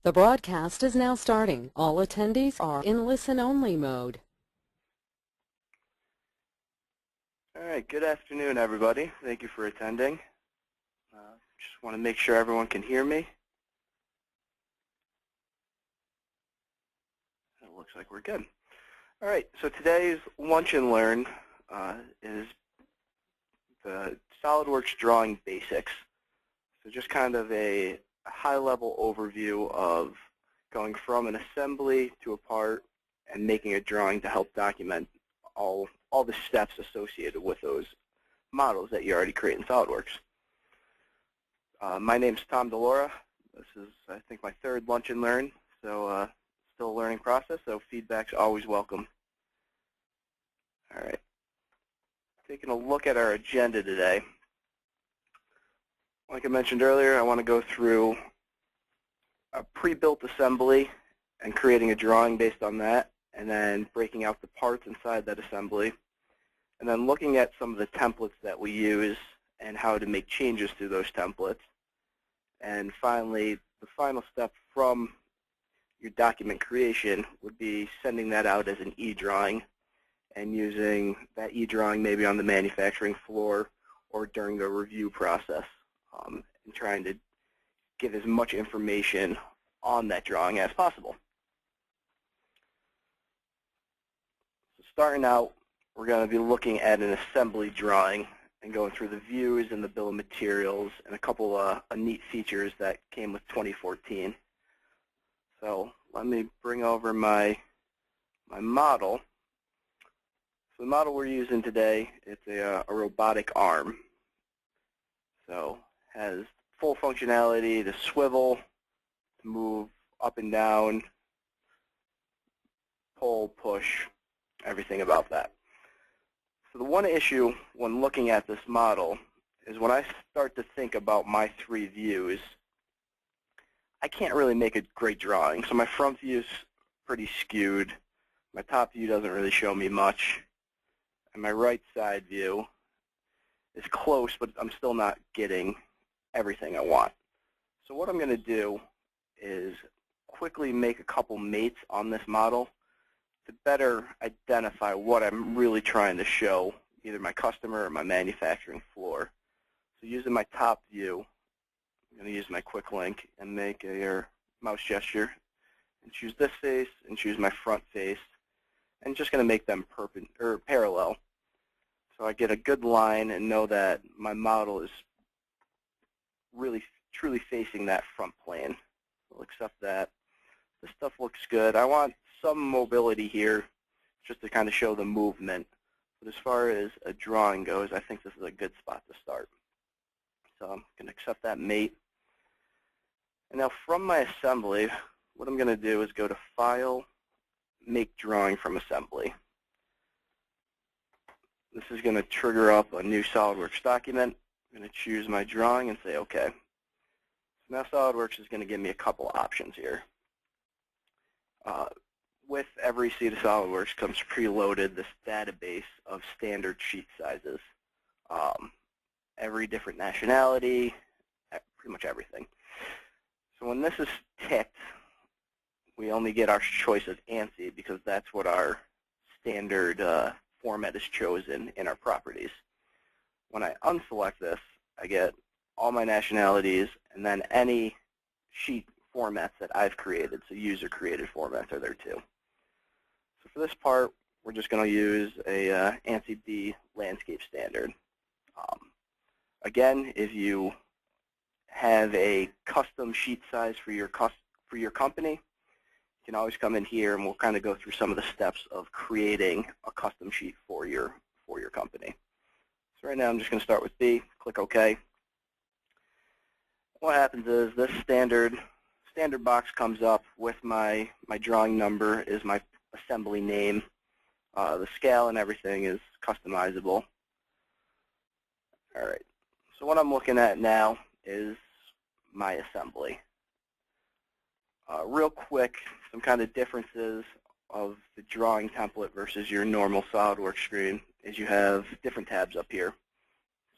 The broadcast is now starting. All attendees are in listen-only mode. All right, good afternoon, everybody. Thank you for attending. Just want to make sure everyone can hear me. It looks like we're good. All right, so today's Lunch and Learn is the SOLIDWORKS drawing basics. So just kind of a high-level overview of going from an assembly to a part and making a drawing to help document all the steps associated with those models that you already create in SOLIDWORKS. My name's Tom DeLaura. This is, I think, my third Lunch and Learn, so still a learning process, so feedback's always welcome. All right. Taking a look at our agenda today. Like I mentioned earlier, I want to go through a pre-built assembly and creating a drawing based on that, and then breaking out the parts inside that assembly, and then looking at some of the templates that we use and how to make changes to those templates. And finally, the final step from your document creation would be sending that out as an EDrawing and using that EDrawing maybe on the manufacturing floor or during the review process, and trying to give as much information on that drawing as possible. So starting out, we're going to be looking at an assembly drawing and going through the views and the bill of materials and a couple of neat features that came with 2014. So let me bring over my model. So the model we're using today, it's a robotic arm. So has full functionality to swivel, to move up and down, pull, push, everything about that. So the one issue when looking at this model is when I start to think about my three views, I can't really make a great drawing. So my front view is pretty skewed. My top view doesn't really show me much. And my right side view is close, but I'm still not getting everything I want. So what I'm going to do is quickly make a couple mates on this model to better identify what I'm really trying to show, either my customer or my manufacturing floor. So using my top view, I'm going to use my quick link and make a mouse gesture and choose this face and choose my front face, and just going to make them parallel. So I get a good line and know that my model is really truly facing that front plane. We'll accept that. This stuff looks good. I want some mobility here just to kind of show the movement. But as far as a drawing goes, I think this is a good spot to start. So I'm going to accept that mate. And now from my assembly, what I'm going to do is go to File, Make Drawing from Assembly. This is going to trigger up a new SOLIDWORKS document. I'm going to choose my drawing and say OK. So now SOLIDWORKS is going to give me a couple options here. With every seat of SOLIDWORKS comes preloaded this database of standard sheet sizes. Every different nationality, pretty much everything. So when this is ticked, we only get our choice of ANSI because that's what our standard format is chosen in our properties. When I unselect this, I get all my nationalities and then any sheet formats that I've created. So user-created formats are there too. So for this part, we're just going to use a ANSI B landscape standard. Again, if you have a custom sheet size for your company, you can always come in here and we'll kind of go through some of the steps of creating a custom sheet for your company. So right now I'm just going to start with B, click OK. What happens is this standard box comes up with my drawing number is my assembly name. The scale and everything is customizable. All right. So what I'm looking at now is my assembly. Real quick, some kind of differences of the drawing template versus your normal SOLIDWORKS screen is you have different tabs up here.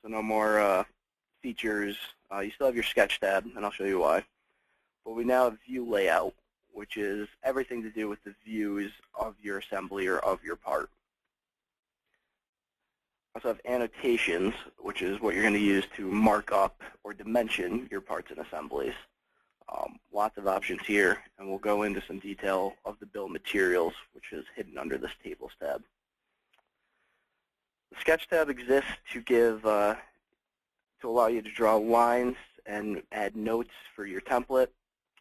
So no more features. You still have your sketch tab, and I'll show you why. but we now have view layout, which is everything to do with the views of your assembly or of your part. We also have annotations, which is what you're going to use to mark up or dimension your parts and assemblies. Lots of options here, and we'll go into some detail of the bill of materials, which is hidden under this Tables tab. The Sketch tab exists to allow you to draw lines and add notes for your template.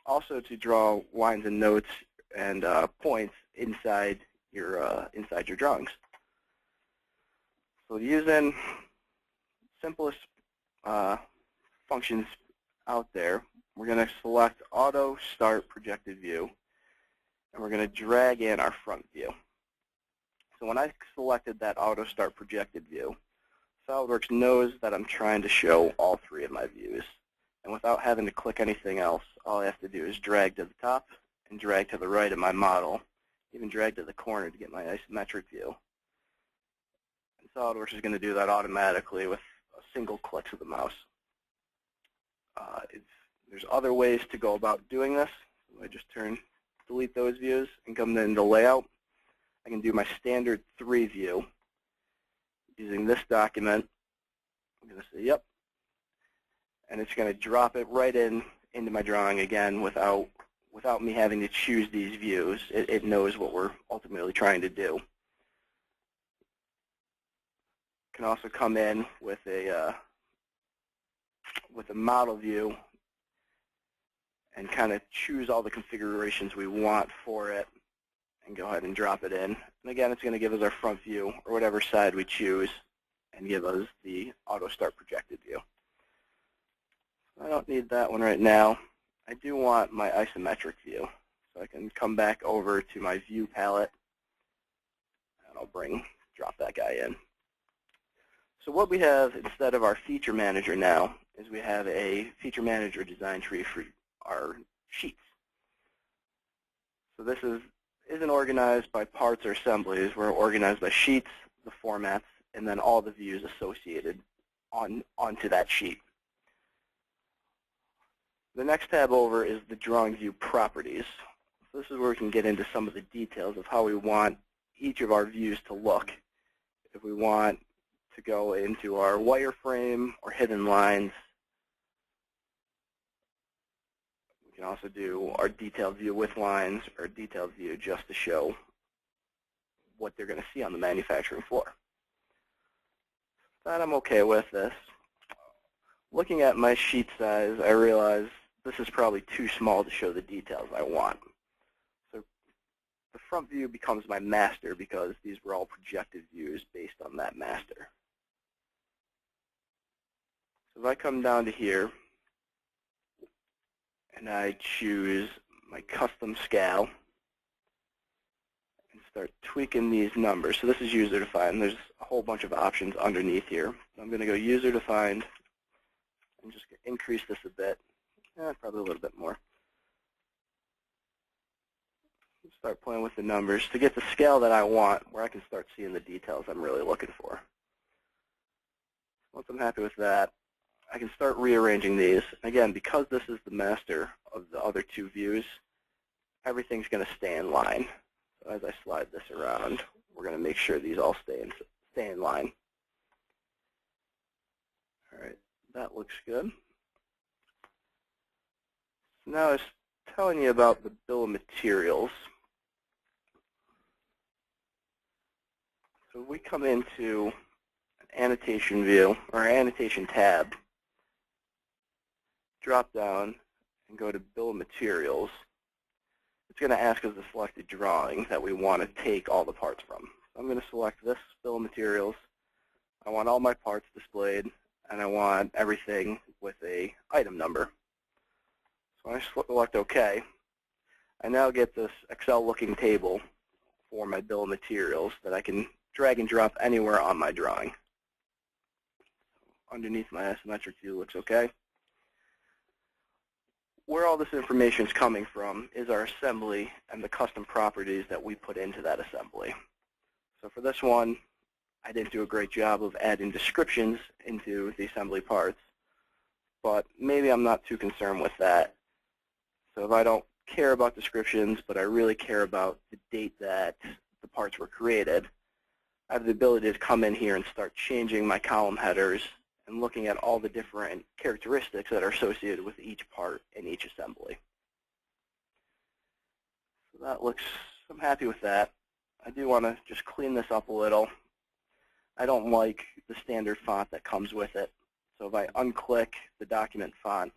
Also to draw lines and notes and points inside your drawings. So using simplest functions out there, we're going to select Auto Start Projected View, and we're going to drag in our front view. So when I selected that Auto Start Projected View, SOLIDWORKS knows that I'm trying to show all three of my views. And without having to click anything else, all I have to do is drag to the top and drag to the right of my model, even drag to the corner to get my isometric view. And SOLIDWORKS is going to do that automatically with a single click of the mouse. There's other ways to go about doing this. So I just delete those views and come into Layout. I can do my standard 3 view using this document. I'm going to say, yep. And it's going to drop it right into my drawing again without me having to choose these views. It knows what we're ultimately trying to do. Can also come in with a model view and kind of choose all the configurations we want for it and go ahead and drop it in. And again, it's going to give us our front view or whatever side we choose and give us the Auto Start Projected View. I don't need that one right now. I do want my isometric view. So I can come back over to my view palette and I'll drop that guy in. So what we have instead of our feature manager now is we have a feature manager design tree for our sheets. So this isn't organized by parts or assemblies. We're organized by sheets, the formats, and then all the views associated onto that sheet. The next tab over is the drawing view properties. So this is where we can get into some of the details of how we want each of our views to look. If we want to go into our wireframe or hidden lines, we can also do our detailed view with lines or detailed view just to show what they're going to see on the manufacturing floor. That I'm okay with this. Looking at my sheet size, I realize this is probably too small to show the details I want. So the front view becomes my master because these were all projected views based on that master. So if I come down to here and I choose my custom scale and start tweaking these numbers. So this is user defined. There's a whole bunch of options underneath here. So I'm going to go user defined and just increase this a bit. Probably a little bit more. Start playing with the numbers to get the scale that I want where I can start seeing the details I'm really looking for. Once I'm happy with that, I can start rearranging these. Again, because this is the master of the other two views, everything's going to stay in line. So as I slide this around, we're going to make sure these all stay in line. All right, that looks good. So now I was telling you about the bill of materials. So we come into an annotation view, or annotation tab, drop down and go to bill of materials. It's going to ask us to select a drawing that we want to take all the parts from. So I'm going to select this bill of materials. I want all my parts displayed, and I want everything with a item number. So when I select OK, I now get this Excel-looking table for my bill of materials that I can drag and drop anywhere on my drawing. Underneath my isometric view looks OK. Where all this information is coming from is our assembly and the custom properties that we put into that assembly. So for this one, I didn't do a great job of adding descriptions into the assembly parts, but maybe I'm not too concerned with that. So if I don't care about descriptions, but I really care about the date that the parts were created, I have the ability to come in here and start changing my column headers and looking at all the different characteristics that are associated with each part in each assembly. So that looks, I'm happy with that. I do want to just clean this up a little. I don't like the standard font that comes with it. So if I unclick the document font,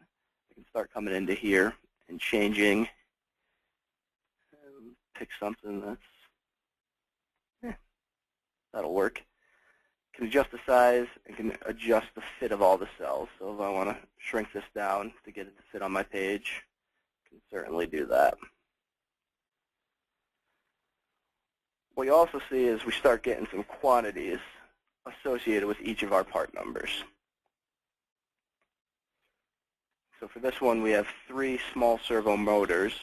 I can start coming into here and changing. Pick something that's, that'll work. Can adjust the size and can adjust the fit of all the cells. So if I want to shrink this down to get it to fit on my page, I can certainly do that. What you also see is we start getting some quantities associated with each of our part numbers. So for this one, we have 3 small servo motors,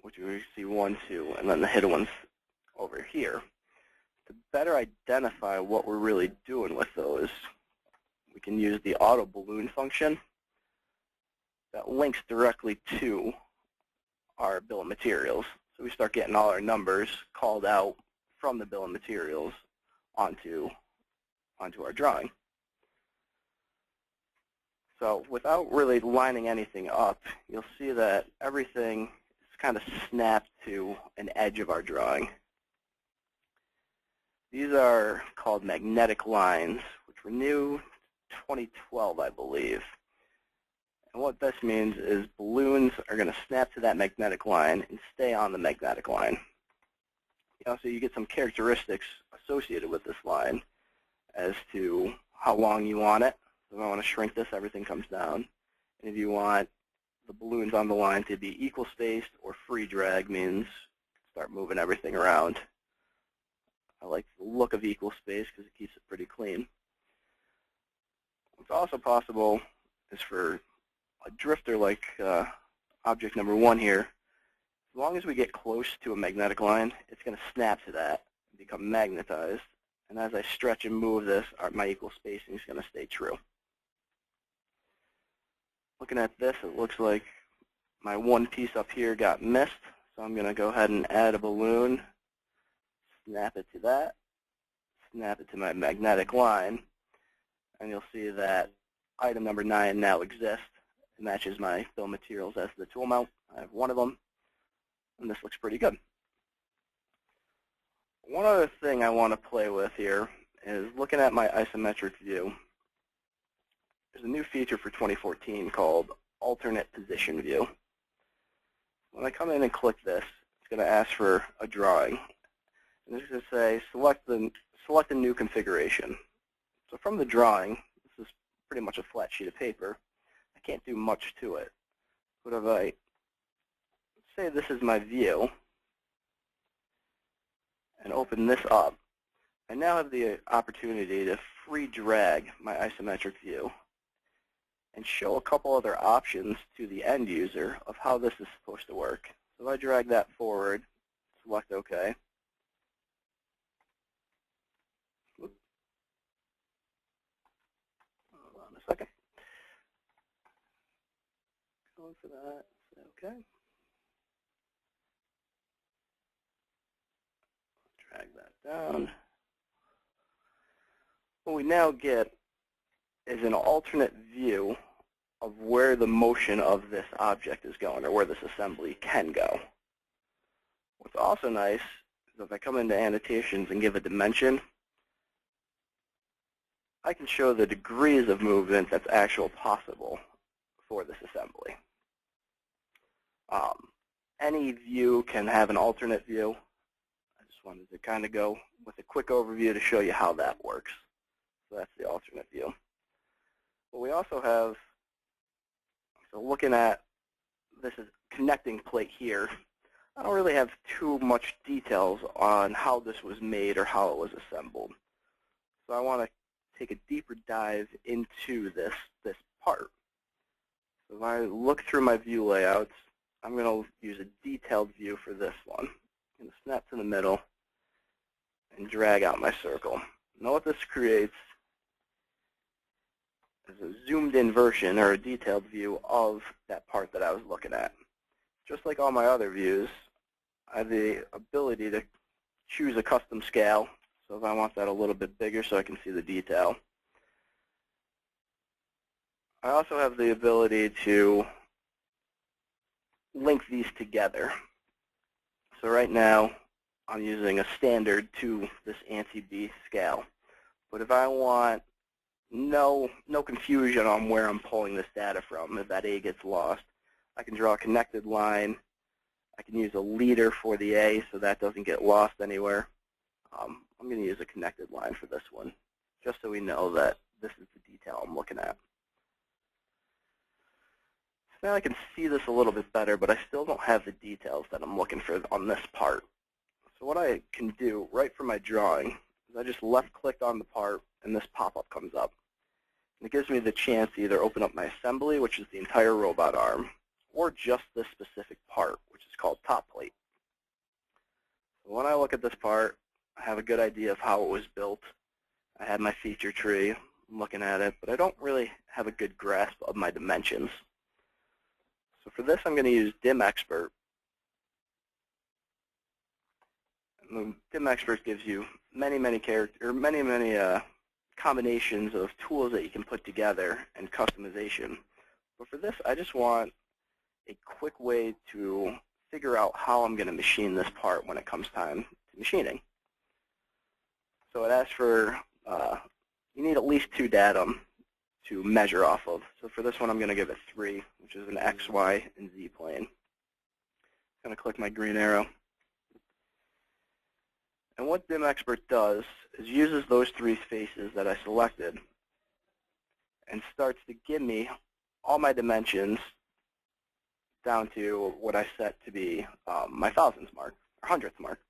which we see 1, 2, and then the hidden ones over here. To better identify what we're really doing with those, we can use the auto balloon function that links directly to our bill of materials. So we start getting all our numbers called out from the bill of materials onto our drawing. So without really lining anything up, you'll see that everything is kind of snapped to an edge of our drawing. These are called magnetic lines, which were new 2012, I believe. And what this means is balloons are going to snap to that magnetic line and stay on the magnetic line. So you get some characteristics associated with this line as to how long you want it. So if I want to shrink this, everything comes down. And if you want the balloons on the line to be equal spaced or free drag, means start moving everything around. I like the look of equal space because it keeps it pretty clean. What's also possible is for a drifter like object number 1 here, as long as we get close to a magnetic line, it's going to snap to that and become magnetized. And as I stretch and move this, my equal spacing is going to stay true. Looking at this, it looks like my one piece up here got missed. So I'm going to go ahead and add a balloon, snap it to that, snap it to my magnetic line, and you'll see that item number 9 now exists. It matches my bill of materials as the tool mount. I have 1 of them, and this looks pretty good. One other thing I want to play with here is looking at my isometric view. There's a new feature for 2014 called alternate position view. When I come in and click this, it's going to ask for a drawing. And it's going to say select a new configuration. So from the drawing, this is pretty much a flat sheet of paper. I can't do much to it. But if I say this is my view and open this up, I now have the opportunity to free drag my isometric view and show a couple other options to the end user of how this is supposed to work. So if I drag that forward, select OK. Hold on a second. Going for that, say OK. Drag that down. What we now get is an alternate view of where the motion of this object is going, or where this assembly can go. What's also nice is if I come into Annotations and give a dimension, I can show the degrees of movement that's actually possible for this assembly. Any view can have an alternate view. I just wanted to kind of go with a quick overview to show you how that works. So that's the alternate view. But we also have, so looking at this is connecting plate here, I don't really have too much details on how this was made or how it was assembled. So I want to take a deeper dive into this part. So if I look through my view layouts, I'm going to use a detailed view for this one. I'm going to snap to the middle and drag out my circle. Now what this creates is a zoomed-in version or a detailed view of that part that I was looking at. Just like all my other views, I have the ability to choose a custom scale. So if I want that a little bit bigger so I can see the detail. I also have the ability to link these together. So right now, I'm using a standard to this ANSI B scale. But if I want no confusion on where I'm pulling this data from, if that A gets lost, I can draw a connected line. I can use a leader for the A so that doesn't get lost anywhere. I'm going to use a connected line for this one, just so we know that this is the detail I'm looking at. So now I can see this a little bit better, but I still don't have the details that I'm looking for on this part. So what I can do right from my drawing is I just left-click on the part, and this pop-up comes up. And it gives me the chance to either open up my assembly, which is the entire robot arm, or just this specific part, which is called top plate. So when I look at this part, I have a good idea of how it was built. I have my feature tree. I'm looking at it, but I don't really have a good grasp of my dimensions. So for this, I'm going to use Dim Expert. And the Dim Expert gives you many combinations of tools that you can put together and customization. But for this, I just want a quick way to figure out how I'm going to machine this part when it comes time to machining. So it asks for, you need at least 2 datum to measure off of. So for this one, I'm going to give it 3, which is an X, Y, and Z plane. I'm going to click my green arrow. And what Dim Expert does is uses those 3 faces that I selected and starts to give me all my dimensions down to what I set to be my thousandths mark, or hundredths mark.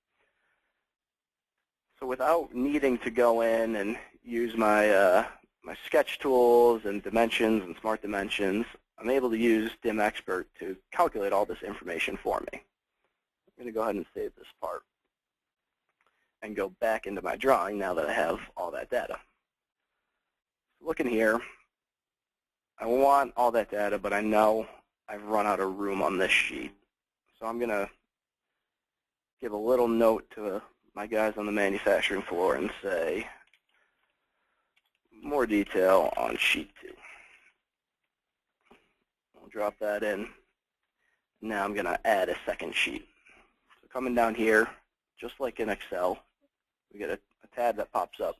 So without needing to go in and use my my sketch tools and dimensions and smart dimensions, I'm able to use Dim Expert to calculate all this information for me. I'm going to go ahead and save this part and go back into my drawing now that I have all that data. Looking here, I want all that data, but I know I've run out of room on this sheet. So I'm going to give a little note to my guys on the manufacturing floor and say, more detail on sheet 2. I'll drop that in. Now I'm going to add a second sheet. So coming down here, just like in Excel, we get a tab that pops up.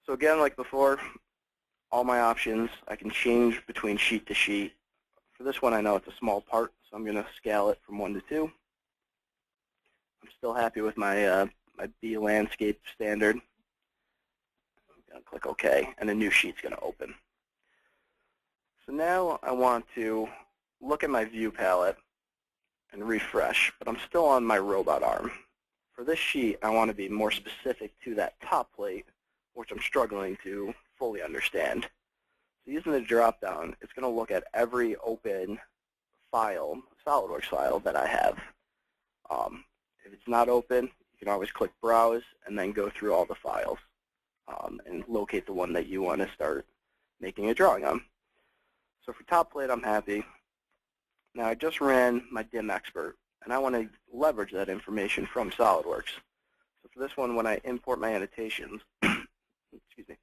So again, like before, all my options, I can change between sheet to sheet. For this one, I know it's a small part, so I'm going to scale it from 1 to 2. I'm still happy with my my B landscape standard. I'm going to click OK, and a new sheet's going to open. So now I want to look at my view palette and refresh, but I'm still on my robot arm. For this sheet, I want to be more specific to that top plate, which I'm struggling to fully understand. So using the drop-down, it's going to look at every open file, SOLIDWORKS file that I have. If it's not open, you can always click Browse and then go through all the files and locate the one that you want to start making a drawing on. So for top plate, I'm happy. Now I just ran my Dim Expert, and I want to leverage that information from SOLIDWORKS. So for this one, when I import my annotations, excuse me,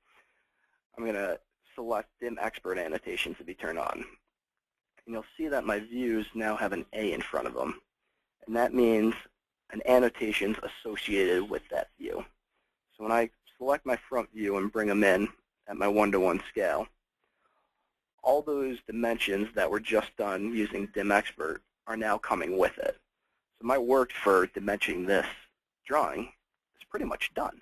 I'm going to select Dim Expert Annotation to be turned on. And you'll see that my views now have an A in front of them. And that means an annotation's associated with that view. So when I select my front view and bring them in at my 1-to-1 scale, all those dimensions that were just done using Dim Expert are now coming with it. So my work for dimensioning this drawing is pretty much done.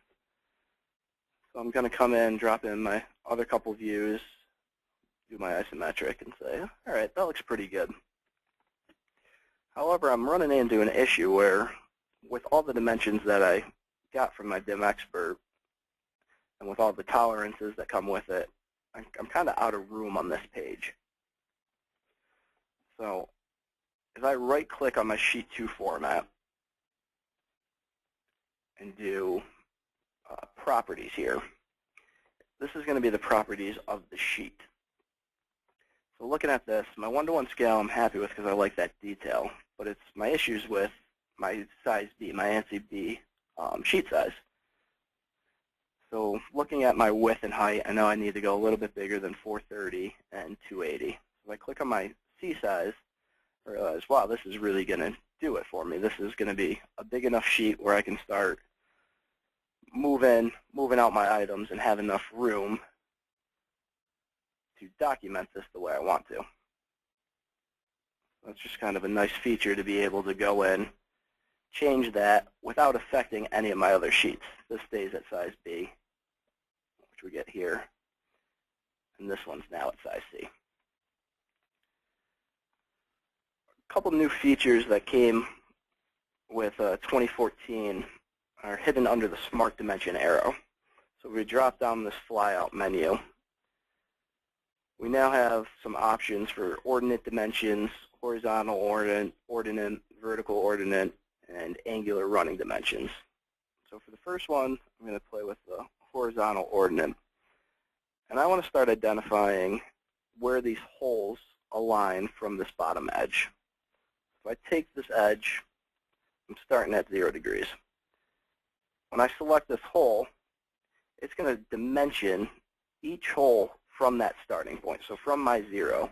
So I'm going to come in, drop in my other couple views, do my isometric, and say, all right, that looks pretty good. However, I'm running into an issue where with all the dimensions that I got from my Dim Expert and with all the tolerances that come with it, I'm kind of out of room on this page. So if I right-click on my Sheet 2 format and do Properties here, this is going to be the properties of the sheet. So looking at this, my 1-to-1 scale I'm happy with because I like that detail, but it's my issues with my size B, my ANSI B sheet size. So looking at my width and height, I know I need to go a little bit bigger than 430 and 280. So if I click on my C size, I realize, wow, this is really going to do it for me. This is going to be a big enough sheet where I can start moving out my items and have enough room to document this the way I want to. That's just kind of a nice feature to be able to go in, change that without affecting any of my other sheets. This stays at size B, which we get here, and this one's now at size C. A couple new features that came with 2014 are hidden under the Smart Dimension arrow. So we drop down this flyout menu. We now have some options for ordinate dimensions, horizontal ordinate, vertical ordinate, and angular running dimensions. So for the first one, I'm going to play with the horizontal ordinate. And I want to start identifying where these holes align from this bottom edge. If I take this edge, I'm starting at 0 degrees. When I select this hole, it's going to dimension each hole from that starting point. So from my 0,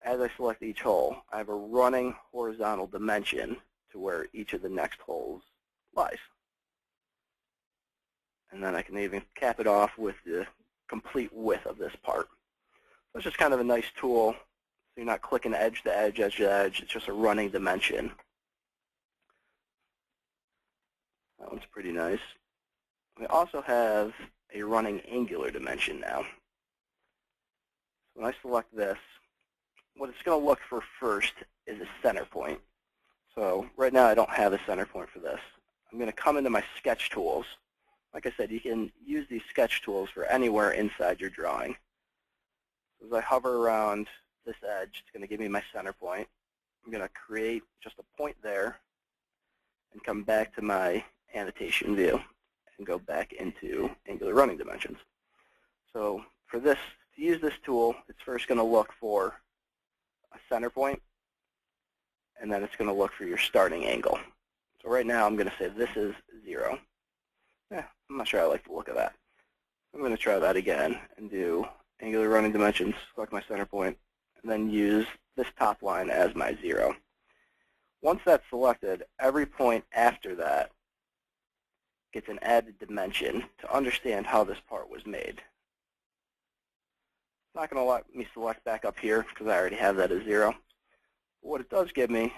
as I select each hole, I have a running horizontal dimension to where each of the next holes lies. And then I can even cap it off with the complete width of this part. So it's just kind of a nice tool. So you're not clicking edge to edge, edge to edge. It's just a running dimension. That one's pretty nice. We also have a running angular dimension now. When I select this, what it's going to look for first is a center point. So right now I don't have a center point for this. I'm going to come into my sketch tools. Like I said, you can use these sketch tools for anywhere inside your drawing. As I hover around this edge, it's going to give me my center point. I'm going to create just a point there and come back to my annotation view and go back into angular running dimensions. So for this, to use this tool, it's first going to look for a center point, and then it's going to look for your starting angle. So right now I'm going to say this is 0. I'm not sure I like the look of that. I'm going to try that again and do angular running dimensions, select my center point, and then use this top line as my 0. Once that's selected, every point after that gets an added dimension to understand how this part was made. It's not going to let me select back up here because I already have that as 0. But what it does give me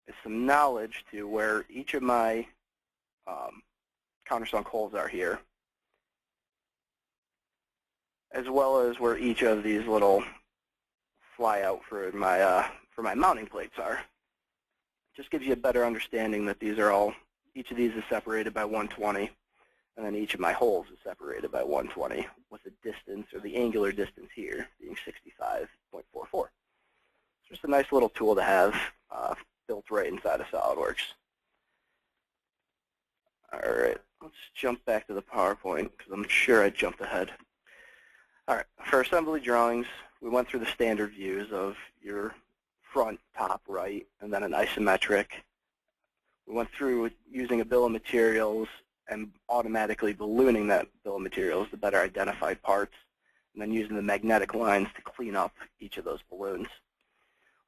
is some knowledge to where each of my countersunk holes are here, as well as where each of these little fly out for my mounting plates are. It just gives you a better understanding that these are all, each of these is separated by 120, and then each of my holes is separated by 120, with the distance, or the angular distance here, being 65.44. It's just a nice little tool to have built right inside of SOLIDWORKS. All right, let's jump back to the PowerPoint, because I'm sure I jumped ahead. All right, for assembly drawings, we went through the standard views of your front, top, right, and then an isometric. We went through using a bill of materials and automatically ballooning that bill of materials to better identify parts, and then using the magnetic lines to clean up each of those balloons.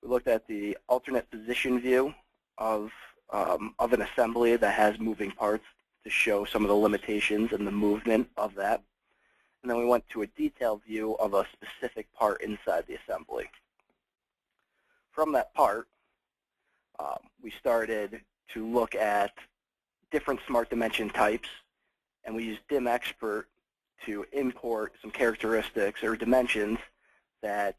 We looked at the alternate position view of an assembly that has moving parts to show some of the limitations and the movement of that. And then we went to a detailed view of a specific part inside the assembly. From that part, we started to look at different smart dimension types, and we used Dim Expert to import some characteristics or dimensions that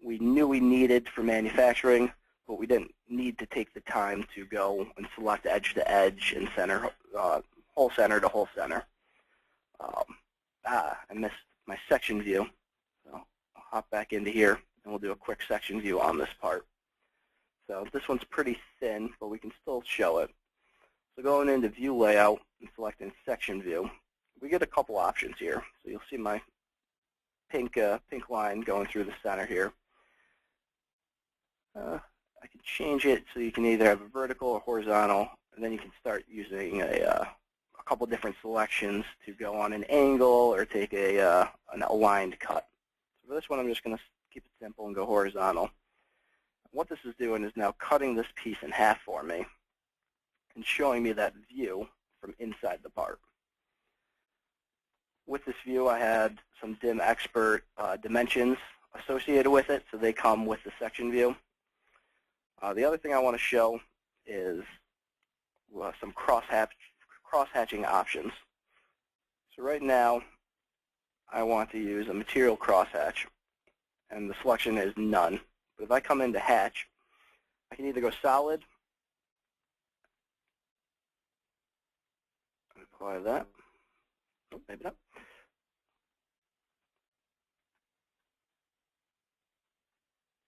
we knew we needed for manufacturing, but we didn't need to take the time to go and select edge to edge and center, whole center to whole center. I missed my section view, so I'll hop back into here and we'll do a quick section view on this part. So this one's pretty thin, but we can still show it. So going into view layout and selecting section view, I'm we get a couple options here. So you'll see my pink line going through the center here. I can change it so you can either have a vertical or horizontal, and then you can start using a couple different selections to go on an angle or take an aligned cut. So for this one, I'm just going to keep it simple and go horizontal. What this is doing is now cutting this piece in half for me and showing me that view from inside the part. With this view, I had some DIM Expert dimensions associated with it, so they come with the section view. The other thing I want to show is some crosshatching options. So right now, I want to use a material crosshatch, and the selection is none. But if I come into hatch, I can either go solid, apply that. Oh, maybe not.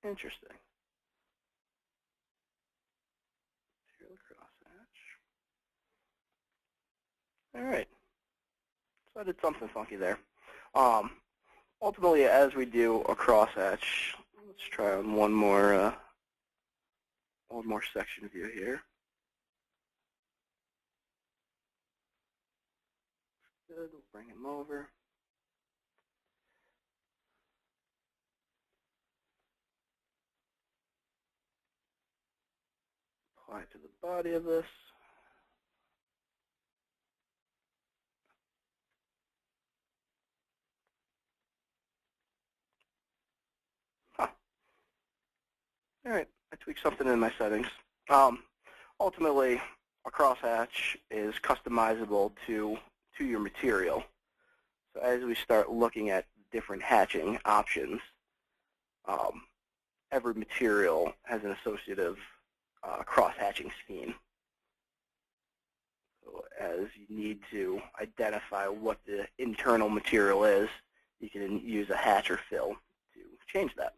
Interesting. Material crosshatch. All right. So I did something funky there. Ultimately, as we do a crosshatch, let's try on one more section view here. Good. We'll bring him over. Apply to the body of this. All right, I tweaked something in my settings. Ultimately, a crosshatch is customizable to your material. So as we start looking at different hatching options, every material has an associative cross-hatching scheme. So as you need to identify what the internal material is, you can use a hatch or fill to change that.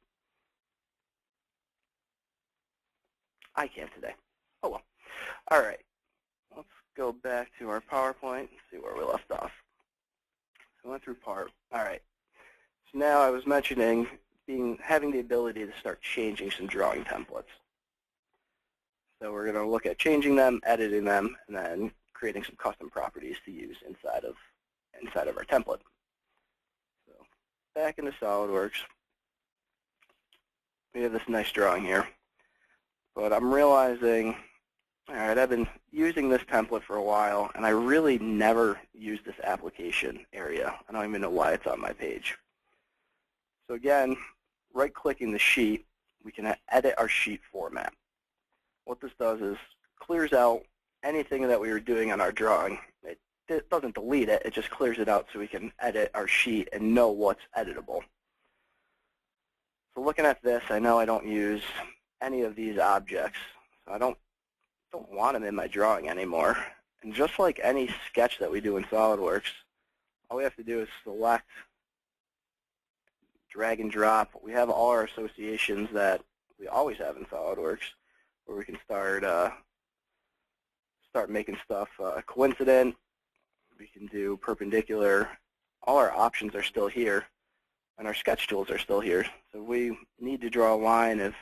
I can't today. Oh well. All right. Let's go back to our PowerPoint and see where we left off. So we went through part. All right. So now I was mentioning having the ability to start changing some drawing templates. So we're going to look at changing them, editing them, and then creating some custom properties to use inside of our template. So back into SOLIDWORKS, we have this nice drawing here. But I'm realizing, all right, I've been using this template for a while, and I really never use this application area. I don't even know why it's on my page. So again, right-clicking the sheet, we can edit our sheet format. What this does is clears out anything that we were doing on our drawing. It doesn't delete it, it just clears it out so we can edit our sheet and know what's editable. So looking at this, I know I don't use any of these objects. So I don't want them in my drawing anymore. And just like any sketch that we do in SOLIDWORKS, all we have to do is select, drag and drop. We have all our associations that we always have in SOLIDWORKS, where we can start making stuff coincident. We can do perpendicular. All our options are still here, and our sketch tools are still here. So we need to draw a line if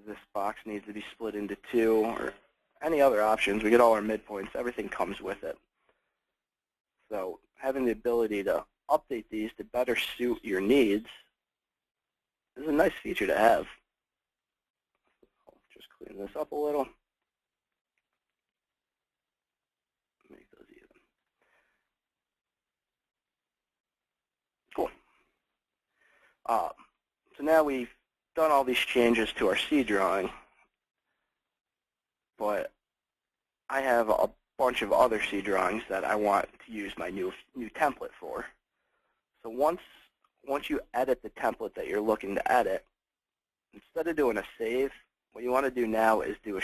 this box needs to be split into two, or any other options. We get all our midpoints. Everything comes with it. So having the ability to update these to better suit your needs is a nice feature to have. I'll just clean this up a little. Make those even. Cool. So now we've done all these changes to our C drawing, but I have a bunch of other C drawings that I want to use my new template for. So once you edit the template that you're looking to edit, instead of doing a save, what you want to do now is do a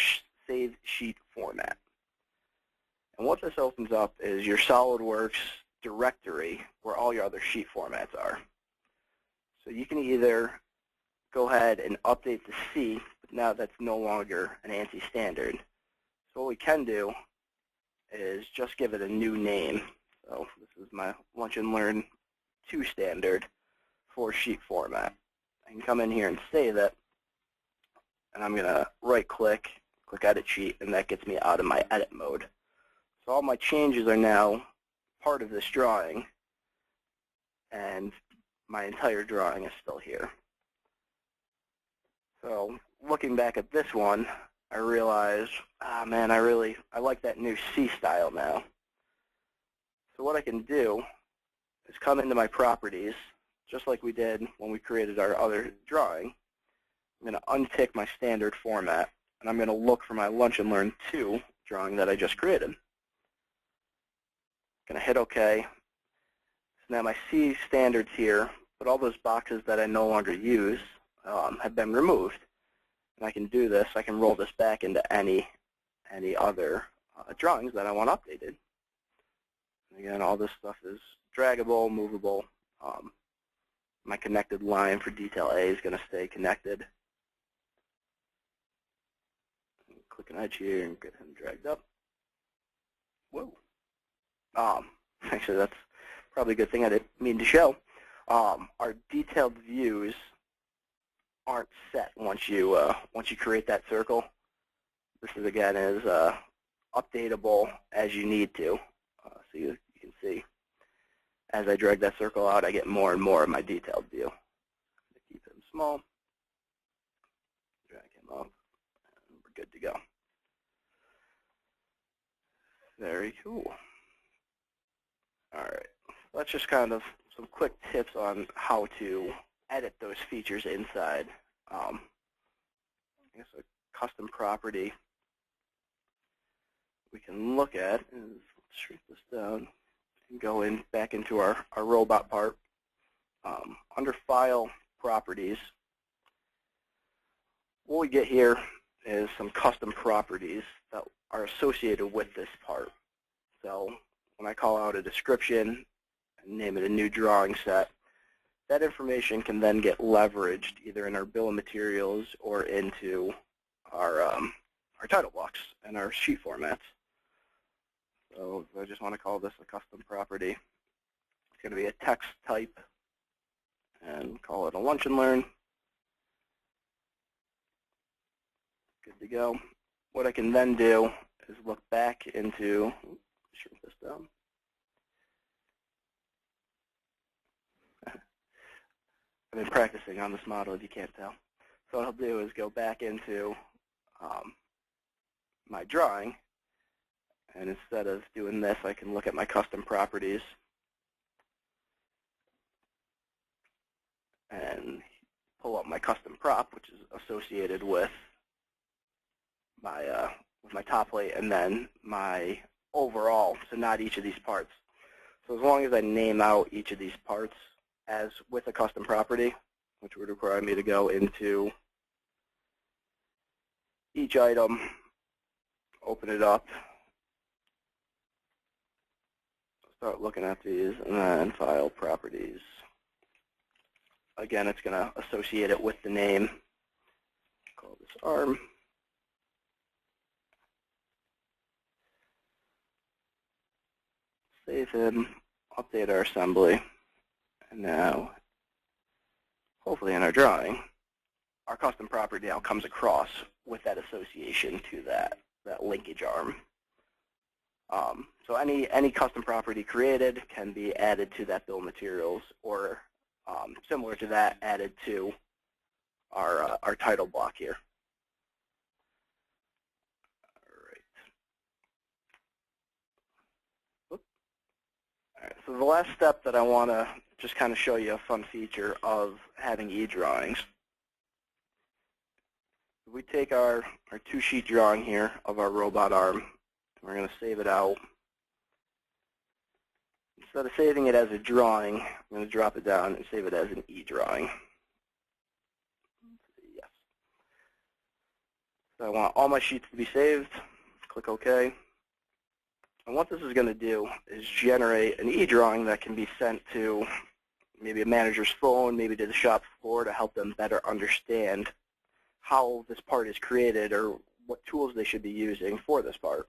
save sheet format. And what this opens up is your SOLIDWORKS directory where all your other sheet formats are. So you can either go ahead and update the C, but now that's no longer an ANSI standard. So what we can do is just give it a new name. So this is my Lunch and Learn 2 standard for sheet format. I can come in here and save it, and I'm going to right-click, click Edit Sheet, and that gets me out of my edit mode. So all my changes are now part of this drawing, and my entire drawing is still here. So looking back at this one, I realized, man, I like that new C style now. So what I can do is come into my properties, just like we did when we created our other drawing. I'm going to untick my standard format, and I'm going to look for my Lunch and Learn 2 drawing that I just created. I'm going to hit OK. So now my C standards here, but all those boxes that I no longer use have been removed. And I can do this. I can roll this back into any other drawings that I want updated. And again, all this stuff is draggable, movable. My connected line for detail A is going to stay connected. Click an edge here and get him dragged up. Whoa. Actually, that's probably a good thing I didn't mean to show. Our detailed views aren't set once you create that circle. This is again is updatable as you need to. So you can see as I drag that circle out, I get more and more of my detailed view. Keep him small. Drag him up. And we're good to go. Very cool. All right. That's just kind of some quick tips on how to edit those features inside. I guess a custom property we can look at is, let's shrink this down and go back into our robot part. Under File, Properties, what we get here is some custom properties that are associated with this part. So when I call out a description and name it a new drawing set, that information can then get leveraged either in our bill of materials or into our title blocks and our sheet formats. So I just want to call this a custom property. It's going to be a text type and call it a Lunch and Learn. Good to go. What I can then do is look back into, shrink this down. I've been practicing on this model, if you can't tell. So what I'll do is go back into my drawing, and instead of doing this, I can look at my custom properties and pull up my custom prop, which is associated with my top plate, and then my overall, so not each of these parts. So as long as I name out each of these parts as with a custom property, which would require me to go into each item, open it up, start looking at these, and then File, Properties. Again, it's going to associate it with the name. Call this arm. Save him, update our assembly, and now, hopefully in our drawing, our custom property now comes across with that association to that linkage arm. So any custom property created can be added to that bill of materials, or similar to that, added to our title block here. All right, so the last step that I want to just kind of show you a fun feature of having EDrawings. We take our 2-sheet drawing here of our robot arm, and we're going to save it out. Instead of saving it as a drawing, I'm going to drop it down and save it as an EDrawing. Yes. So I want all my sheets to be saved. Click OK. And what this is going to do is generate an EDrawing that can be sent to maybe a manager's phone, maybe to the shop floor, to help them better understand how this part is created or what tools they should be using for this part.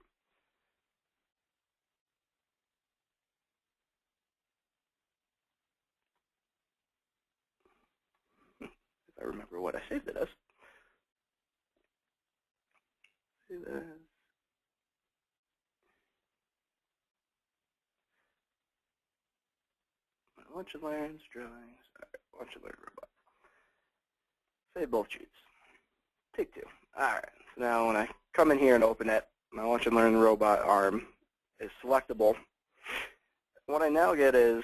remember what I saved it as. Save as Lunch and Learns, drawings, Lunch and Learn robot. Save both sheets. Take 2. Alright, so now when I come in here and open it, my Lunch and Learn robot arm is selectable. What I now get is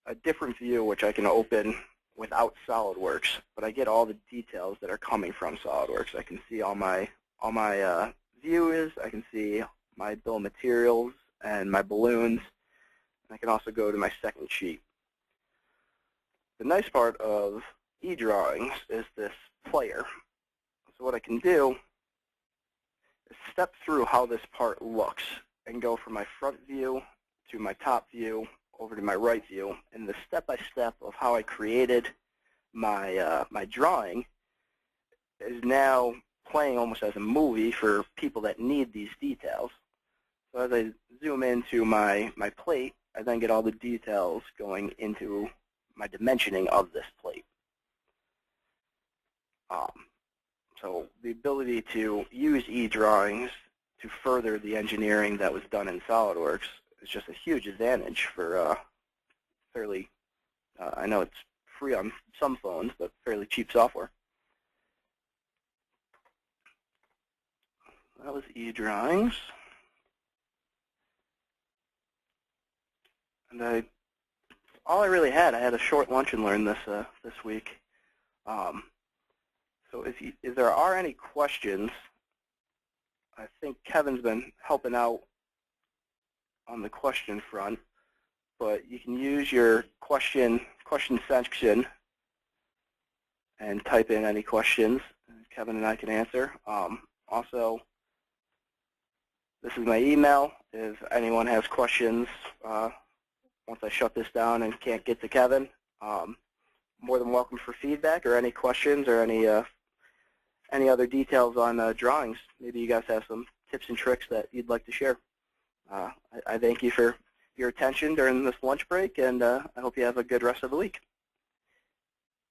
a different view which I can open without SOLIDWORKS, but I get all the details that are coming from SOLIDWORKS. I can see all my views, I can see my bill of materials and my balloons, and I can also go to my second sheet. The nice part of EDrawings is this player. So what I can do is step through how this part looks and go from my front view to my top view over to my right view, and the step-by-step of how I created my my drawing is now playing almost as a movie for people that need these details. So as I zoom into my plate, I then get all the details going into my dimensioning of this plate. So the ability to use EDrawings to further the engineering that was done in SOLIDWORKS is just a huge advantage for fairly, I know it's free on some phones, but fairly cheap software. That was EDrawings. And all I really had, I had a short lunch and learn this week. So if there are any questions, I think Kevin's been helping out on the question front, but you can use your question section and type in any questions. Kevin and I can answer. Also, this is my email. If anyone has questions once I shut this down and can't get to Kevin, more than welcome for feedback or any questions or any other details on drawings. Maybe you guys have some tips and tricks that you'd like to share. I thank you for your attention during this lunch break, and I hope you have a good rest of the week.